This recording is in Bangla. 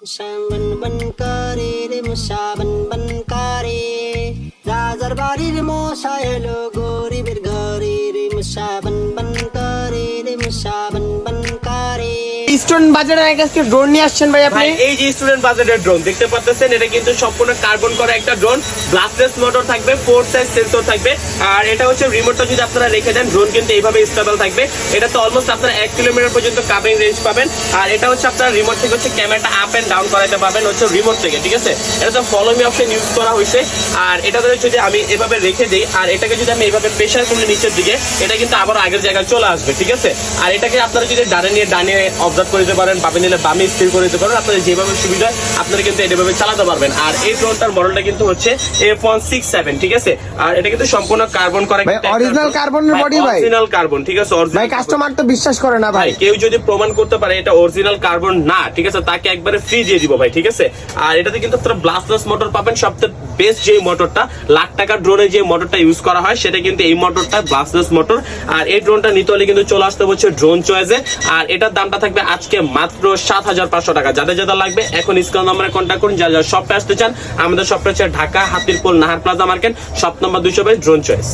मुसा बन बन करे रे मुसा बन बन करे राजार बाड़ी रे मोसा एलो गोरी बेर घरे रे मुसा बन बन करे रे मुसा बन बन करे। স্টুডেন্ট বাজারের কাছে ড্রোন নিয়ে আসছেন ভাই আপনি? ভাই এই যে স্টুডেন্ট বাজেটের ড্রোন দেখতে পাচ্ছেন, এটা কিন্তু সম্পূর্ণ কার্বন করা একটা ড্রোন, ব্লাস্টলেস মোটর থাকবে, 4 সাইজ সেন্সর থাকবে, আর এটা হচ্ছে রিমোটটা যদি আপনারা রেখে দেন ড্রোন কিন্তু এইভাবে স্টেবল থাকবে। এটা তো অলমোস্ট আপনারা 1 কিলোমিটার পর্যন্ত কাভারিং রেঞ্জ পাবেন। আর এটা হচ্ছে আপনারা রিমোট থেকে হচ্ছে ক্যামেরাটা আপ এন্ড ডাউন করাতে পারবেন হচ্ছে রিমোট থেকে, ঠিক আছে? এটা তো ফলো মি অপশন ইউজ করা হয়েছে। আর এটাতে যদি আমি এভাবে রেখে দিই আর এটাকে যদি আমি এইভাবে প্রেসার করি নিচের দিকে, এটা কিন্তু আবার আগের জায়গায় চলে আসবে, ঠিক আছে? আর এটাকে আপনারা যদি ডানে অবজার্ভ করে দিতে পারেন, বামে নিলে বামে স্থির করে দিতে পারেন, আপনাদের যেভাবে সুবিধা হয় আপনারা কিন্তু এইভাবে চালাতে পারবেন। আর এই ড্রোনটার মডেলটা কিন্তু হচ্ছে F167, ঠিক আছে? আর এটা কিন্তু সম্পূর্ণ কার্বন করা, ভাই অরিজিনাল কার্বনের বডি ভাই, অরিজিনাল কার্বন, ঠিক আছে? ভাই কাস্টমার তো বিশ্বাস করে না ভাই। কেউ যদি প্রমাণ করতে পারে এটা অরিজিনাল কার্বন না, ঠিক আছে, তাকে একবারে ফ্রি দিয়ে দিব ভাই, ঠিক আছে? আর এটাতে কিন্তু আপনারা ব্লাস্টলেস মোটর পাবেন, সবচেয়ে বেস্ট যে মোটরটা, লাখ টাকার ড্রোনে যে মোটরটা ইউজ করা হয় সেটা কিন্তু এই মোটরটা ব্লাস্টলেস মোটর। আর এই ড্রোনটা নিতে হলে কিন্তু চলে আসতে হচ্ছে ড্রোন চয়েসে। আর এটার দামটা থাকবে আজকে মাত্র 7,500 টাকা। যাদের যাদের লাগবে এখন স্ক্রিন নাম্বারে কন্ট্যাক্ট করুন। যারা যারা শপে আসতে চান, আমাদের শপটা হচ্ছে Dhaka Hatirpool Nahar plaza market, shop number 222, drone choice.